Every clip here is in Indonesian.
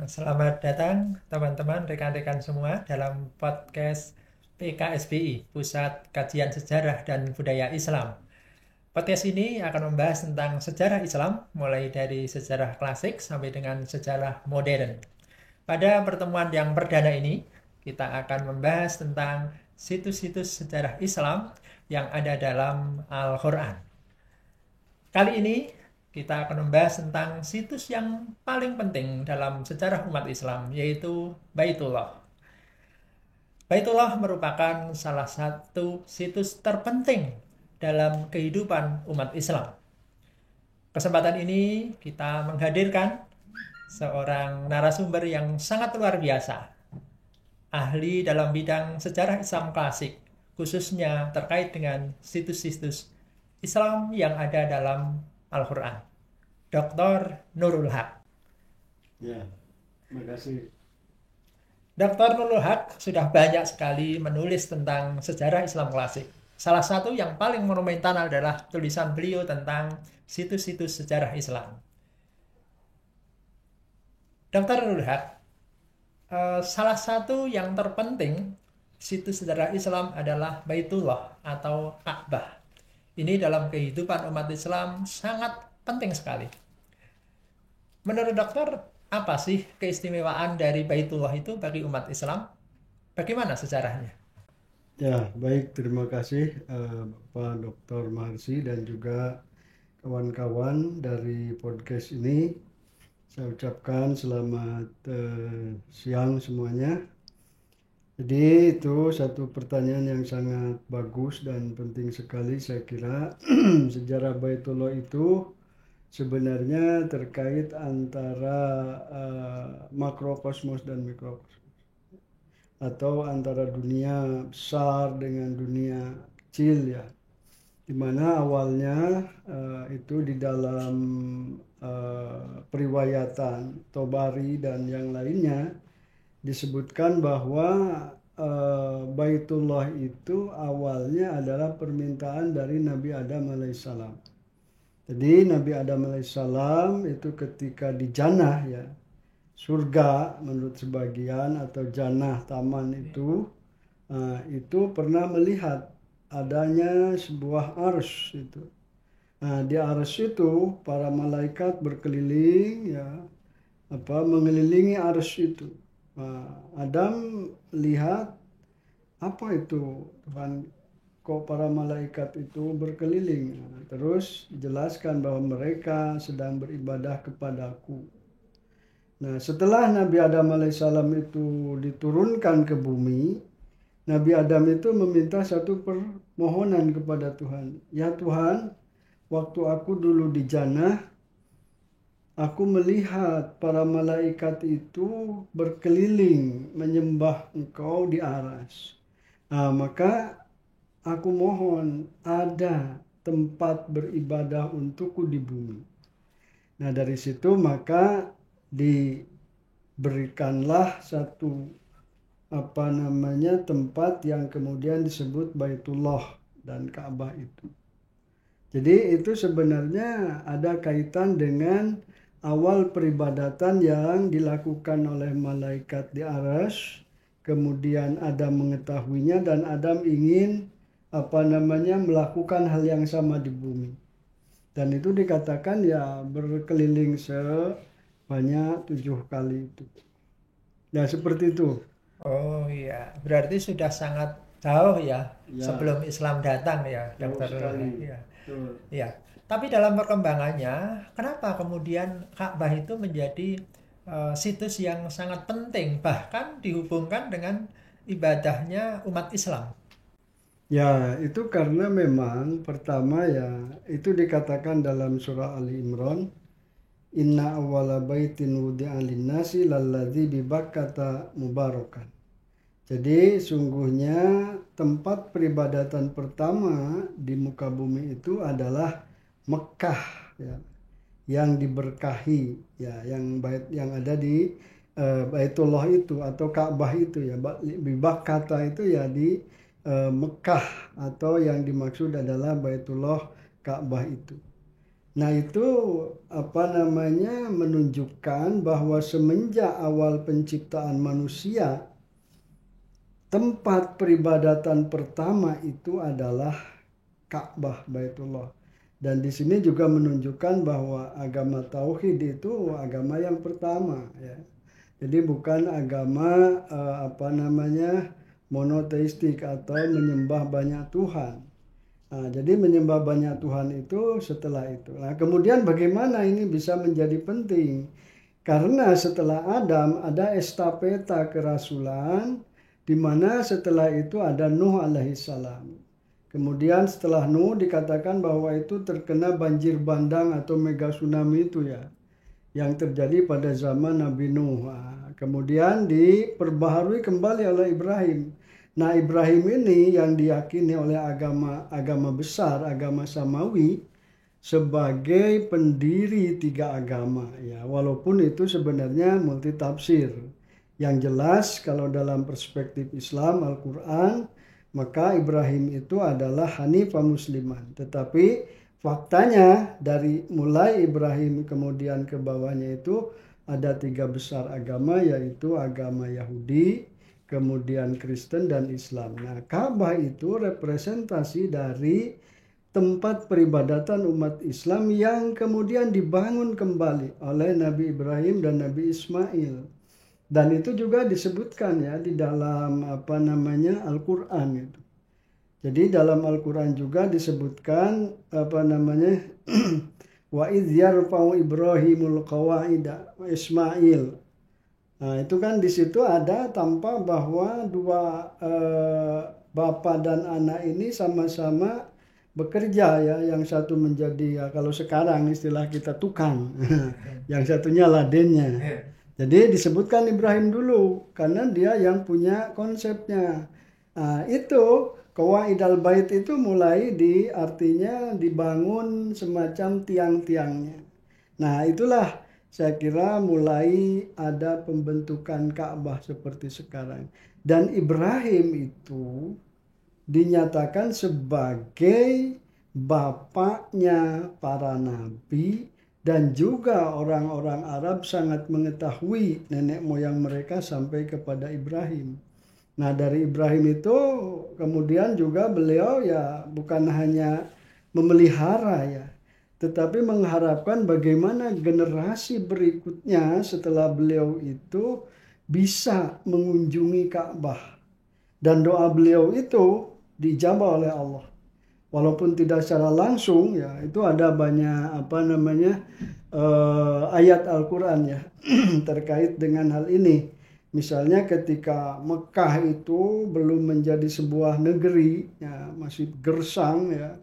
Selamat datang teman-teman, rekan-rekan semua dalam podcast PKSBI, Pusat Kajian Sejarah dan Budaya Islam. Podcast ini akan membahas tentang sejarah Islam, mulai dari sejarah klasik sampai dengan sejarah modern. Pada pertemuan yang perdana ini, kita akan membahas tentang situs-situs sejarah Islam yang ada dalam Al-Quran. Kali ini kita akan membahas tentang situs yang paling penting dalam sejarah umat Islam, yaitu Baitullah. Baitullah merupakan salah satu situs terpenting dalam kehidupan umat Islam. Kesempatan ini kita menghadirkan seorang narasumber yang sangat luar biasa, ahli dalam bidang sejarah Islam klasik, khususnya terkait dengan situs-situs Islam yang ada dalam Al-Quran. Dr. Nurul Haq. Ya, terima kasih. Dr. Nurul Haq sudah banyak sekali menulis tentang sejarah Islam klasik. Salah satu yang paling monumental adalah tulisan beliau tentang situs-situs sejarah Islam. Dr. Nurul Haq, salah satu yang terpenting situs sejarah Islam adalah Baitullah atau Ka'bah. Ini dalam kehidupan umat Islam sangat penting sekali. Menurut dokter, apa sih keistimewaan dari Baitullah itu bagi umat Islam? Bagaimana sejarahnya? Ya, baik, terima kasih Bapak Dr. Maharsi dan juga kawan-kawan dari podcast ini. Saya ucapkan selamat siang semuanya. Jadi itu satu pertanyaan yang sangat bagus dan penting sekali saya kira. Sejarah Baitullah itu sebenarnya terkait antara makrokosmos dan mikrokosmos, atau antara dunia besar dengan dunia kecil ya, dimana awalnya itu di dalam periwayatan Tobari dan yang lainnya disebutkan bahwa Baitullah itu awalnya adalah permintaan dari Nabi Adam alaihissalam. Jadi Nabi Adam alaihissalam itu ketika di Jannah ya, surga menurut sebagian atau jannah taman itu pernah melihat adanya sebuah arsy itu. Nah, di arsy itu para malaikat berkeliling ya, mengelilingi arsy itu. Nah, Adam lihat apa itu Tuhan, kok para malaikat itu berkeliling. Nah, terus dijelaskan bahwa mereka sedang beribadah kepadaku. Nah, setelah Nabi Adam alaihissalam itu diturunkan ke bumi, Nabi Adam itu meminta satu permohonan kepada Tuhan. Ya Tuhan, waktu aku dulu di Jannah, aku melihat para malaikat itu berkeliling menyembah Engkau di aras. Nah, maka aku mohon ada tempat beribadah untukku di bumi. Nah, dari situ maka diberikanlah satu tempat yang kemudian disebut Baitullah dan Ka'bah itu. Jadi itu sebenarnya ada kaitan dengan awal peribadatan yang dilakukan oleh malaikat di aras, kemudian Adam mengetahuinya dan Adam ingin melakukan hal yang sama di bumi. Dan itu dikatakan ya berkeliling sebanyak 7 kali itu. Nah, seperti itu. Oh iya, berarti sudah sangat jauh ya, Ya, sebelum Islam datang ya, jauh Dokter. sekali. Ya. Betul. Ya. Tapi dalam perkembangannya, kenapa kemudian Ka'bah itu menjadi situs yang sangat penting, bahkan dihubungkan dengan ibadahnya umat Islam? Ya, itu karena memang pertama ya, itu dikatakan dalam surah Ali Imran, Inna awwala baitin wudi'a lin-nasi lalladzi bi Bakkata mubarakan. Jadi sungguhnya tempat peribadatan pertama di muka bumi itu adalah Mekah ya, yang diberkahi ya, yang ada di Baitullah itu atau Ka'bah itu ya. Bibak kata itu ya di Mekah, atau yang dimaksud adalah Baitullah Ka'bah itu. Nah itu menunjukkan bahwa semenjak awal penciptaan manusia, tempat peribadatan pertama itu adalah Ka'bah Baitullah. Dan di sini juga menunjukkan bahwa agama tauhid itu agama yang pertama ya. Jadi bukan agama monoteistik atau menyembah banyak Tuhan. Nah, jadi menyembah banyak Tuhan itu setelah itu. Nah, kemudian bagaimana ini bisa menjadi penting? Karena setelah Adam ada estafeta kerasulan, di mana setelah itu ada Nuh alaihissalam. Kemudian setelah Nuh dikatakan bahwa itu terkena banjir bandang atau mega tsunami itu ya, yang terjadi pada zaman Nabi Nuh. Nah, kemudian diperbaharui kembali oleh Ibrahim. Nah, Ibrahim ini yang diyakini oleh agama besar, agama Samawi, sebagai pendiri 3 agama ya, walaupun itu sebenarnya multitafsir. Yang jelas kalau dalam perspektif Islam Al-Quran, maka Ibrahim itu adalah Hanifah Musliman. Tetapi faktanya dari mulai Ibrahim kemudian ke bawahnya itu ada 3 besar agama, yaitu agama Yahudi, kemudian Kristen dan Islam. Nah, Ka'bah itu representasi dari tempat peribadatan umat Islam yang kemudian dibangun kembali oleh Nabi Ibrahim dan Nabi Ismail. Dan itu juga disebutkan ya di dalam Al-Qur'an itu. Jadi dalam Al-Qur'an juga disebutkan wa idz yarfa'u Ibrahimul qawaida wa Ismail. Nah, itu kan di situ ada tampak bahwa dua bapak dan anak ini sama-sama bekerja ya. Yang satu menjadi ya, kalau sekarang istilah kita tukang, yang satunya ladennya. Jadi disebutkan Ibrahim dulu karena dia yang punya konsepnya. Nah, itu Qawaidal Bait itu mulai artinya dibangun semacam tiang-tiangnya. Nah, itulah saya kira mulai ada pembentukan Ka'bah seperti sekarang. Dan Ibrahim itu dinyatakan sebagai bapaknya para nabi, dan juga orang-orang Arab sangat mengetahui nenek moyang mereka sampai kepada Ibrahim. Nah, dari Ibrahim itu kemudian juga beliau ya bukan hanya memelihara ya, tetapi mengharapkan bagaimana generasi berikutnya setelah beliau itu bisa mengunjungi Ka'bah. Dan doa beliau itu dijabah oleh Allah. Walaupun tidak secara langsung ya, itu ada banyak ayat Al-Quran ya terkait dengan hal ini. Misalnya ketika Mekah itu belum menjadi sebuah negeri ya, masih gersang ya,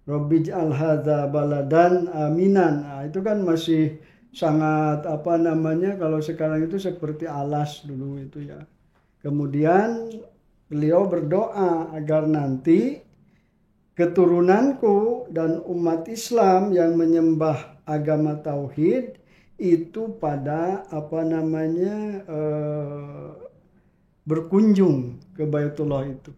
Rabbij'al hadza baladan aminan. Nah, itu kan masih sangat kalau sekarang itu seperti alas dulu itu ya. Kemudian beliau berdoa agar nanti keturunanku dan umat Islam yang menyembah agama tauhid itu pada berkunjung ke Baitullah itu.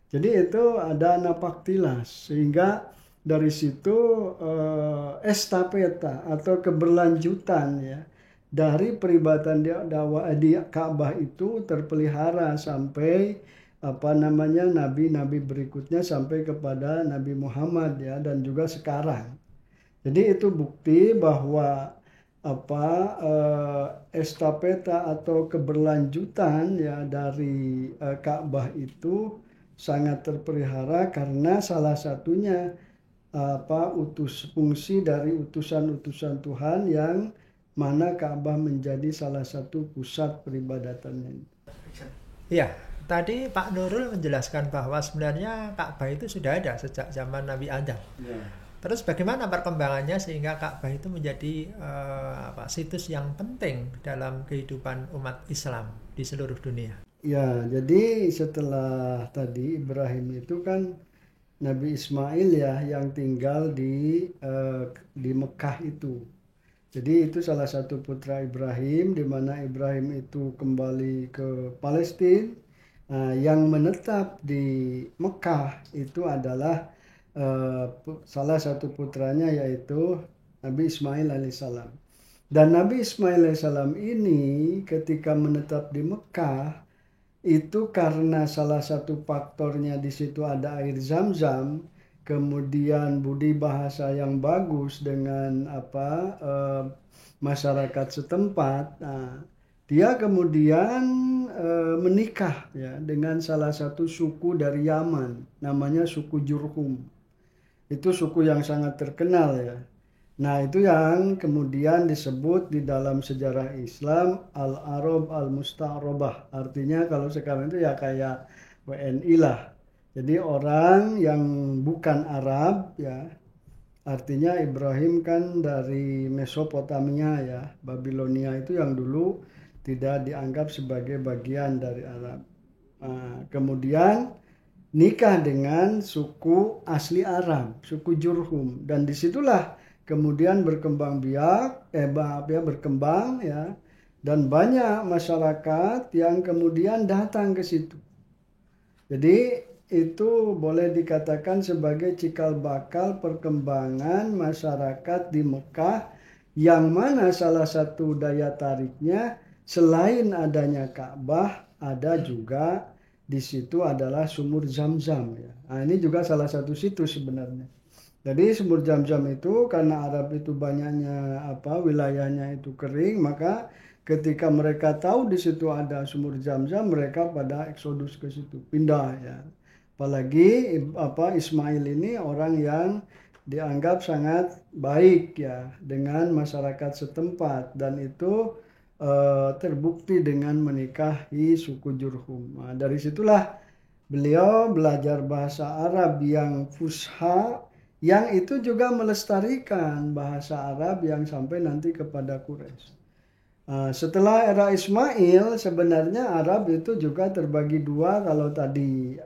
Jadi itu ada napaktilas, sehingga dari situ estafeta atau keberlanjutan ya dari peribadatan di Ka'bah itu terpelihara sampai nabi-nabi berikutnya sampai kepada Nabi Muhammad ya, dan juga sekarang. Jadi itu bukti bahwa estafeta atau keberlanjutan ya dari Ka'bah itu sangat terpelihara karena salah satunya fungsi dari utusan-utusan Tuhan yang mana Ka'bah menjadi salah satu pusat peribadatannya. Iya, tadi Pak Nurul menjelaskan bahwa sebenarnya Ka'bah itu sudah ada sejak zaman Nabi Adam. Ya. Terus bagaimana perkembangannya sehingga Ka'bah itu menjadi situs yang penting dalam kehidupan umat Islam di seluruh dunia? Ya, jadi setelah tadi Ibrahim itu kan Nabi Ismail ya yang tinggal di Mekah itu. Jadi itu salah satu putra Ibrahim, di mana Ibrahim itu kembali ke Palestina. Yang menetap di Mekah itu adalah salah satu putranya yaitu Nabi Ismail alaihissalam. Dan Nabi Ismail alaihissalam ini ketika menetap di Mekah itu karena salah satu faktornya di situ ada air Zam-Zam, kemudian budi bahasa yang bagus dengan masyarakat setempat. Nah, dia kemudian menikah ya dengan salah satu suku dari Yaman, namanya suku Jurhum. Itu suku yang sangat terkenal ya. Nah, itu yang kemudian disebut di dalam sejarah Islam Al-Arab Al-Musta'robah. Artinya kalau sekarang itu ya kayak WNI lah. Jadi orang yang bukan Arab ya. Artinya Ibrahim kan dari Mesopotamia ya. Babilonia itu yang dulu tidak dianggap sebagai bagian dari Arab. Nah, kemudian nikah dengan suku asli Arab, suku Jurhum. Dan disitulah kemudian berkembang berkembang ya, dan banyak masyarakat yang kemudian datang ke situ. Jadi itu boleh dikatakan sebagai cikal bakal perkembangan masyarakat di Mekah, yang mana salah satu daya tariknya selain adanya Ka'bah, ada juga di situ adalah sumur Zam-Zam ya. Nah, ini juga salah satu situs sebenarnya. Jadi sumur Zam-Zam itu karena Arab itu banyaknya wilayahnya itu kering, maka ketika mereka tahu di situ ada sumur Zam-Zam, mereka pada eksodus ke situ, pindah ya. Apalagi Ismail ini orang yang dianggap sangat baik ya dengan masyarakat setempat, dan itu terbukti dengan menikahi suku Jurhum. Nah, dari situlah beliau belajar bahasa Arab yang fusha, yang itu juga melestarikan bahasa Arab yang sampai nanti kepada Quraisy. Setelah era Ismail, sebenarnya Arab itu juga terbagi dua. Kalau tadi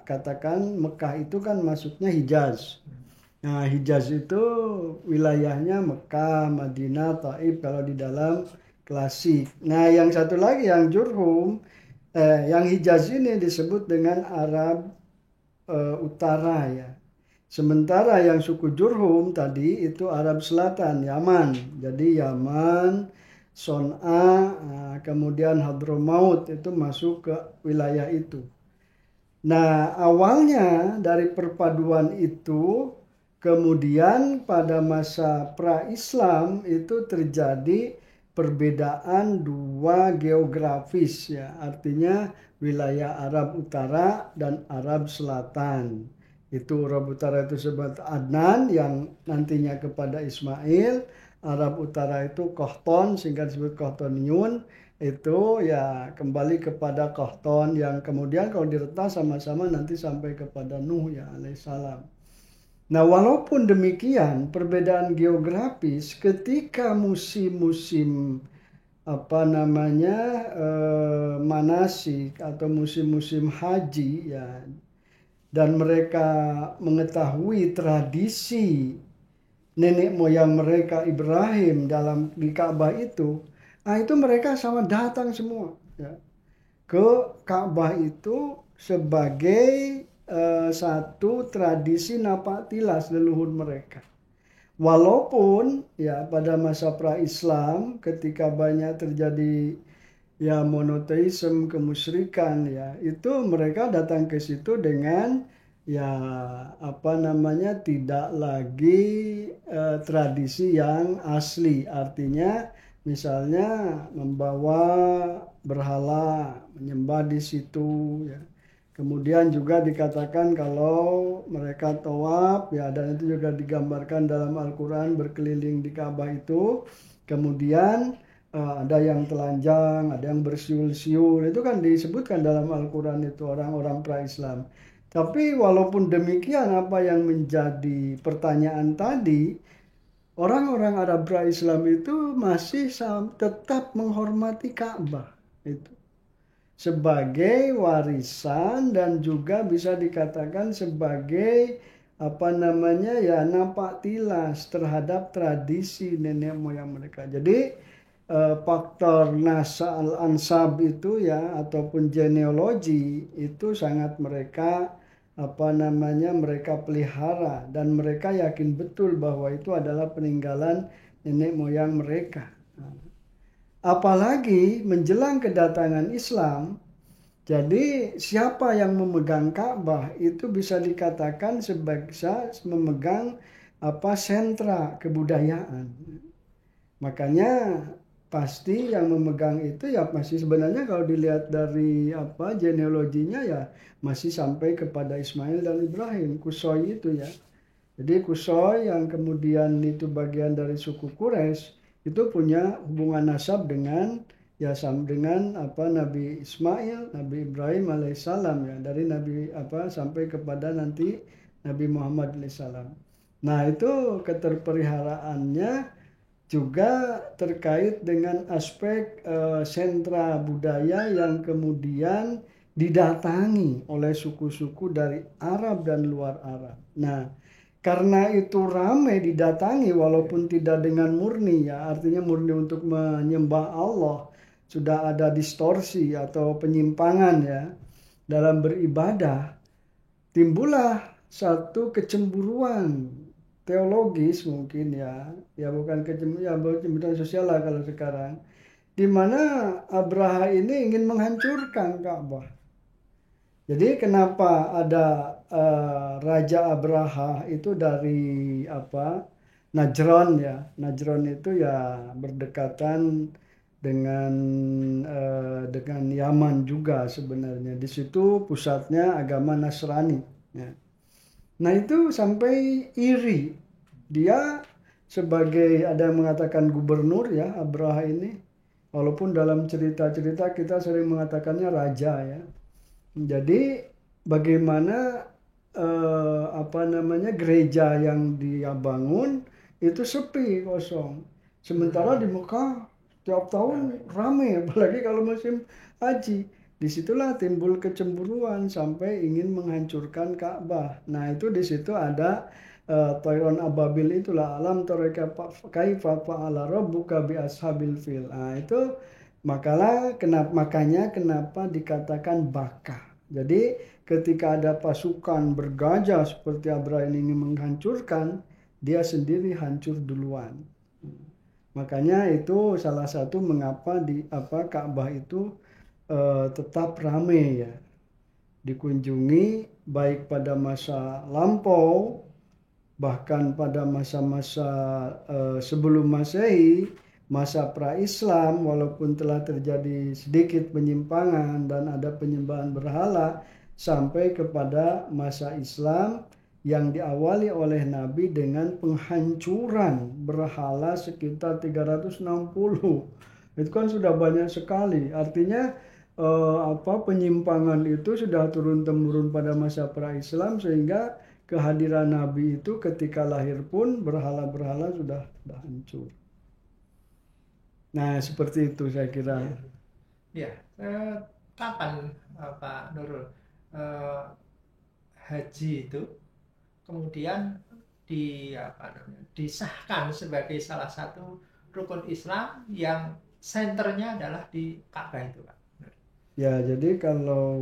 katakan Mekah itu kan masuknya Hijaz. Nah, Hijaz itu wilayahnya Mekah, Madinah, Taif kalau di dalam klasik. Nah, yang satu lagi yang Jurhum, yang Hijaz ini disebut dengan Arab Utara ya. Sementara yang suku Jurhum tadi itu Arab Selatan, Yaman. Jadi Yaman, Son'a, kemudian Hadramaut itu masuk ke wilayah itu. Nah, awalnya dari perpaduan itu, kemudian pada masa pra-Islam itu terjadi perbedaan dua geografis ya. Artinya wilayah Arab Utara dan Arab Selatan. Itu Arab Utara itu sebut Adnan yang nantinya kepada Ismail. Arab Utara itu Qahton sehingga disebut Qahtoniun, itu ya kembali kepada Qahton yang kemudian kalau diretas sama-sama nanti sampai kepada Nuh ya alaihissalam. Nah, walaupun demikian perbedaan geografis ketika musim-musim manasik atau musim-musim haji ya, dan mereka mengetahui tradisi nenek moyang mereka Ibrahim di Ka'bah itu, itu mereka sama datang semua ya, ke Ka'bah itu sebagai satu tradisi napak tilas leluhur mereka. Walaupun ya pada masa pra-Islam ketika banyak terjadi ya monoteisme, kemusyrikan ya, itu mereka datang ke situ dengan ya tidak lagi tradisi yang asli. Artinya misalnya membawa berhala, menyembah di situ ya. Kemudian juga dikatakan kalau mereka tawaf ya, dan itu juga digambarkan dalam Al-Quran berkeliling di Ka'bah itu. Kemudian ada yang telanjang, ada yang bersiul-siul, itu kan disebutkan dalam Al-Quran itu orang-orang pra-Islam. Tapi walaupun demikian, apa yang menjadi pertanyaan tadi, orang-orang Arab pra-Islam itu masih tetap menghormati Ka'bah itu sebagai warisan, dan juga bisa dikatakan sebagai napak tilas terhadap tradisi nenek moyang mereka. Jadi faktor nasa al-ansab itu ya, ataupun genealogi itu sangat mereka mereka pelihara, dan mereka yakin betul bahwa itu adalah peninggalan nenek moyang mereka. Apalagi menjelang kedatangan Islam, jadi siapa yang memegang Ka'bah itu bisa dikatakan sebagai memegang sentra kebudayaan. Makanya pasti yang memegang itu ya masih sebenarnya kalau dilihat dari genealoginya ya masih sampai kepada Ismail dan Ibrahim, Qusay itu ya. Jadi Qusay yang kemudian itu bagian dari suku Quraisy itu punya hubungan nasab dengan Nabi Ismail, Nabi Ibrahim alaihissalam ya, dari Nabi sampai kepada nanti Nabi Muhammad alaihissalam. Nah, itu keterpeliharaannya juga terkait dengan aspek sentra budaya yang kemudian didatangi oleh suku-suku dari Arab dan luar Arab. Nah, karena itu ramai didatangi walaupun tidak dengan murni ya, artinya murni untuk menyembah Allah, sudah ada distorsi atau penyimpangan ya dalam beribadah, timbullah satu kecemburuan teologis mungkin ya bukan kecemburuan sosial lah kalau sekarang, di mana Abraha ini ingin menghancurkan Ka'bah. Jadi kenapa ada Raja Abraha itu dari Najran ya. Najran itu ya berdekatan dengan Yaman juga sebenarnya. Di situ pusatnya agama Nasrani ya. Nah, itu sampai iri. Dia sebagai, ada yang mengatakan gubernur ya Abraha ini. Walaupun dalam cerita-cerita kita sering mengatakannya raja ya. Jadi bagaimana gereja yang dia bangun itu sepi, kosong. Sementara di Mekah tiap tahun ramai, apalagi kalau musim haji. Disitulah timbul kecemburuan sampai ingin menghancurkan Ka'bah. Nah, itu di situ ada Tayron Ababil, itulah alam taraka kaifa fa'ala rabbuka bi ashabil fil. Nah, itu makanya kenapa dikatakan baka. Jadi ketika ada pasukan bergajah seperti Abraha ini ingin menghancurkan, dia sendiri hancur duluan. Makanya itu salah satu mengapa Ka'bah itu tetap ramai ya, dikunjungi baik pada masa lampau, bahkan pada masa-masa sebelum Masehi, masa pra-Islam, walaupun telah terjadi sedikit penyimpangan dan ada penyembahan berhala, sampai kepada masa Islam yang diawali oleh Nabi dengan penghancuran berhala sekitar 360. Itu kan sudah banyak sekali. Artinya penyimpangan itu sudah turun-temurun pada masa pra-Islam, sehingga kehadiran Nabi itu ketika lahir pun berhala-berhala sudah hancur. Nah, seperti itu saya kira. Ya, kapan Pak Nurul haji itu kemudian disahkan sebagai salah satu rukun Islam yang senternya adalah di Ka'bah itu, Pak? Ya, jadi kalau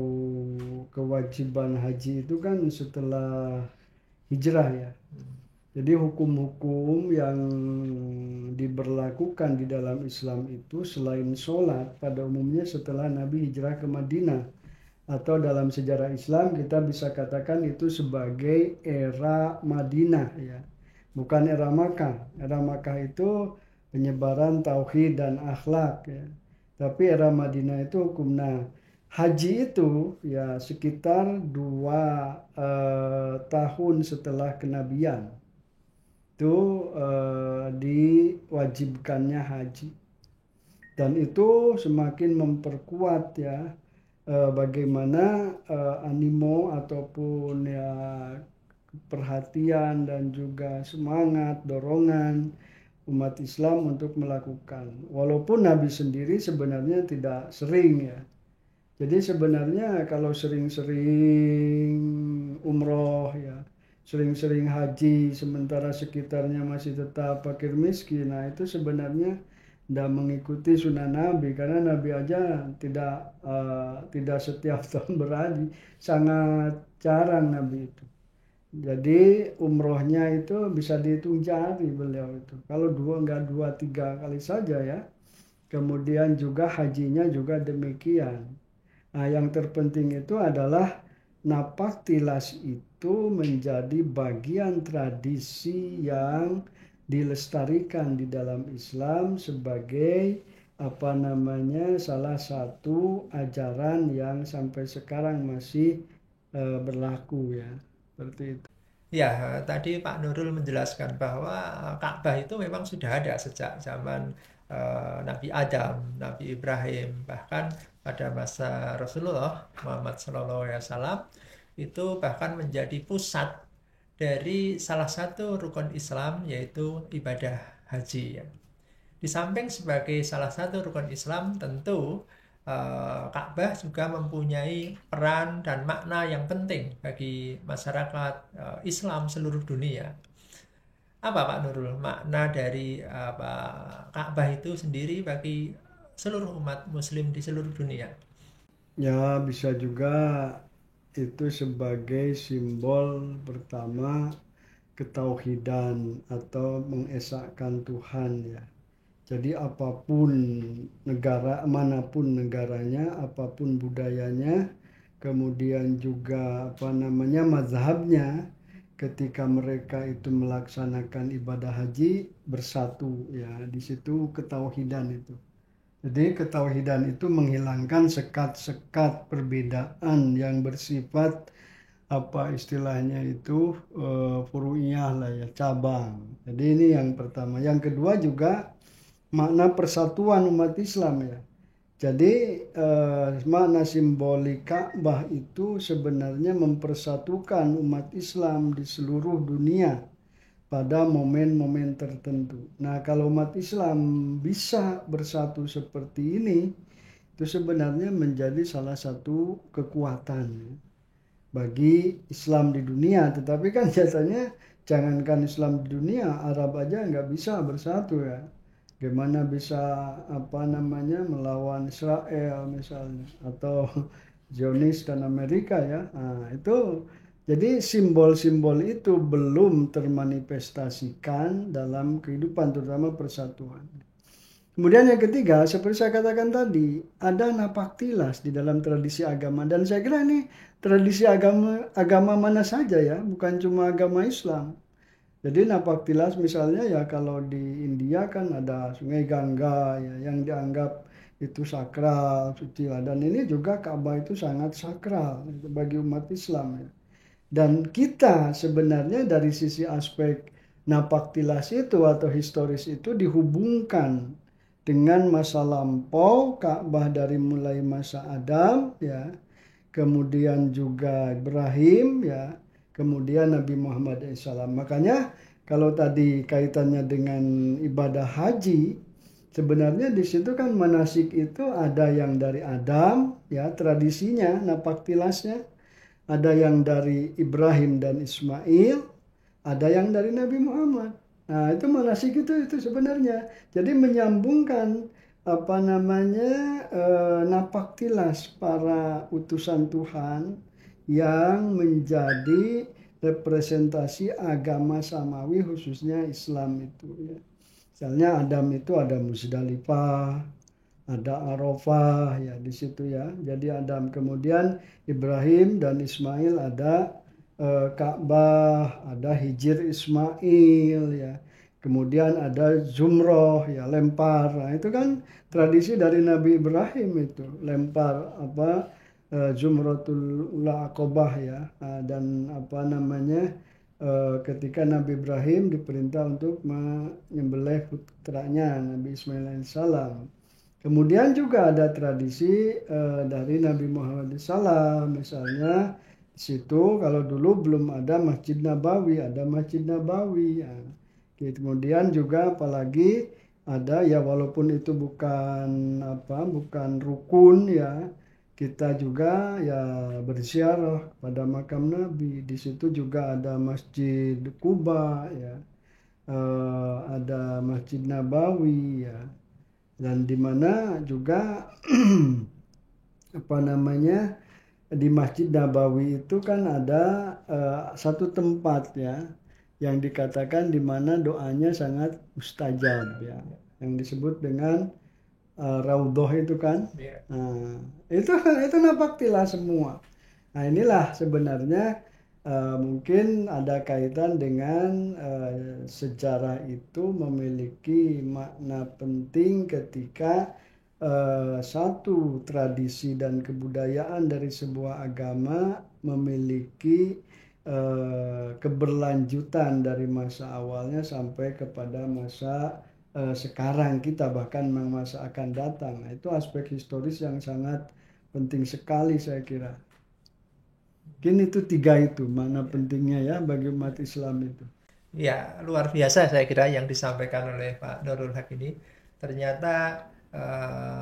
kewajiban haji itu kan setelah hijrah ya. Jadi hukum-hukum yang diberlakukan di dalam Islam itu selain sholat pada umumnya setelah Nabi hijrah ke Madinah. Atau dalam sejarah Islam kita bisa katakan itu sebagai era Madinah ya. Bukan era Makkah. Era Makkah itu penyebaran tauhid dan akhlak ya. Tapi era Madinah itu hukum. Nah, haji itu ya sekitar 2 tahun setelah kenabian itu diwajibkannya haji, dan itu semakin memperkuat ya bagaimana animo ataupun ya perhatian dan juga semangat dorongan umat Islam untuk melakukan, walaupun Nabi sendiri sebenarnya tidak sering ya. Jadi sebenarnya kalau sering-sering umroh ya, sering-sering haji sementara sekitarnya masih tetap fakir miskin, nah itu sebenarnya tidak mengikuti sunnah Nabi, karena Nabi aja tidak setiap tahun berhaji, sangat jarang Nabi itu. Jadi umrohnya itu bisa dihitung jari beliau itu. Kalau enggak 2-3 kali saja ya. Kemudian juga hajinya juga demikian. Nah, yang terpenting itu adalah napaktilas itu menjadi bagian tradisi yang dilestarikan di dalam Islam sebagai salah satu ajaran yang sampai sekarang masih berlaku ya. Seperti itu. Ya, tadi Pak Nurul menjelaskan bahwa Ka'bah itu memang sudah ada sejak zaman Nabi Adam, Nabi Ibrahim, bahkan pada masa Rasulullah Muhammad SAW itu bahkan menjadi pusat dari salah satu rukun Islam, yaitu ibadah haji. Ya. Di samping sebagai salah satu rukun Islam, tentu Ka'bah juga mempunyai peran dan makna yang penting bagi masyarakat Islam seluruh dunia. Apa Pak Nurul makna dari Ka'bah itu sendiri bagi seluruh umat Muslim di seluruh dunia? Ya, bisa juga itu sebagai simbol pertama ketauhidan atau mengesahkan Tuhan ya. Jadi apapun manapun negaranya, apapun budayanya, kemudian juga mazhabnya, ketika mereka itu melaksanakan ibadah haji bersatu ya, di situ ketauhidan itu. Jadi ketauhidan itu menghilangkan sekat-sekat perbedaan yang bersifat istilahnya itu furu'iyah lah ya, cabang. Jadi ini yang pertama. Yang kedua juga makna persatuan umat Islam ya. Jadi makna simbolik Ka'bah itu sebenarnya mempersatukan umat Islam di seluruh dunia pada momen-momen tertentu. Nah, kalau umat Islam bisa bersatu seperti ini, itu sebenarnya menjadi salah satu kekuatan bagi Islam di dunia. Tetapi kan nyatanya jangankan Islam di dunia, Arab aja nggak bisa bersatu ya. Gimana bisa melawan Israel misalnya, atau Zionis dan Amerika ya. Nah, itu jadi simbol-simbol itu belum termanifestasikan dalam kehidupan, terutama persatuan. Kemudian yang ketiga, seperti saya katakan tadi, ada napaktilas di dalam tradisi agama. Dan saya kira ini tradisi agama mana saja ya, bukan cuma agama Islam. Jadi napaktilas misalnya ya, kalau di India kan ada Sungai Gangga ya, yang dianggap itu sakral, suci lah. Dan ini juga Ka'bah itu sangat sakral bagi umat Islam ya. Dan kita sebenarnya dari sisi aspek napaktilas itu atau historis itu dihubungkan dengan masa lampau Ka'bah dari mulai masa Adam ya, kemudian juga Ibrahim ya, kemudian Nabi Muhammad SAW. Makanya kalau tadi kaitannya dengan ibadah haji, sebenarnya di situ kan manasik itu ada yang dari Adam ya, tradisinya napaktilasnya, ada yang dari Ibrahim dan Ismail, ada yang dari Nabi Muhammad. Nah, itu manasik itu sebenarnya. Jadi menyambungkan napaktilas para utusan Tuhan yang menjadi representasi agama samawi, khususnya Islam itu ya. Misalnya Adam itu ada Musdalifah, ada Arafah ya di situ ya. Jadi Adam, kemudian Ibrahim dan Ismail ada Ka'bah, ada Hijir Ismail ya. Kemudian ada Zumroh ya, lempar. Nah, itu kan tradisi dari Nabi Ibrahim itu, lempar Zumratul Ula Aqobah ya. Dan ketika Nabi Ibrahim diperintah untuk menyembelih putranya Nabi Ismail alaihissalam. Kemudian juga ada tradisi dari Nabi Muhammad SAW, misalnya di situ kalau dulu belum ada Masjid Nabawi, ada Masjid Nabawi. Ya. Kemudian juga apalagi ada ya, walaupun itu bukan rukun ya, kita juga ya berziarah pada makam Nabi. Di situ juga ada Masjid Kuba ya, ada Masjid Nabawi ya. Dan di mana juga apa namanya, di Masjid Nabawi itu kan ada satu tempat ya yang dikatakan di mana doanya sangat mustajab ya, yang disebut dengan Raudhoh itu kan. Ya. Nah, itu napaktilah semua. Nah, inilah sebenarnya mungkin ada kaitan dengan sejarah itu memiliki makna penting ketika satu tradisi dan kebudayaan dari sebuah agama memiliki keberlanjutan dari masa awalnya sampai kepada masa sekarang kita, bahkan masa akan datang. Nah, itu aspek historis yang sangat penting sekali saya kira. Mungkin itu tiga itu mana pentingnya ya bagi umat Islam itu. Ya, luar biasa saya kira yang disampaikan oleh Pak Nurul Haq ini. Ternyata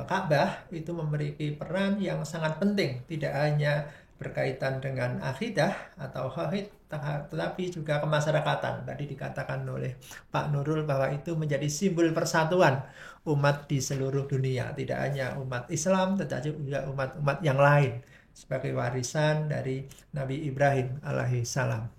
Ka'bah itu memiliki peran yang sangat penting, tidak hanya berkaitan dengan akidah atau tauhid, tetapi juga kemasyarakatan. Tadi dikatakan oleh Pak Nurul bahwa itu menjadi simbol persatuan umat di seluruh dunia, tidak hanya umat Islam, tetapi juga umat-umat yang lain sebagai warisan dari Nabi Ibrahim alaihissalam.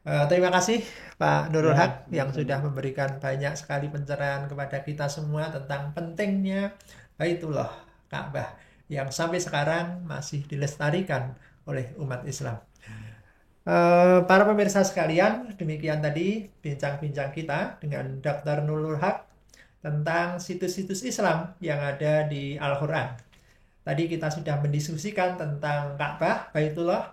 Terima kasih Pak Nurul Ya, Haq yang sudah memberikan banyak sekali pencerahan kepada kita semua tentang pentingnya Baitullah Ka'bah yang sampai sekarang masih dilestarikan oleh umat Islam. Para pemirsa sekalian, demikian tadi bincang-bincang kita dengan Dr. Nurul Haq tentang situs-situs Islam yang ada di Al-Quran. Tadi kita sudah mendiskusikan tentang Ka'bah, Baitullah.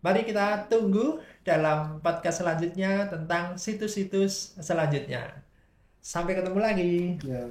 Mari kita tunggu dalam podcast selanjutnya tentang situs-situs selanjutnya. Sampai ketemu lagi. ya.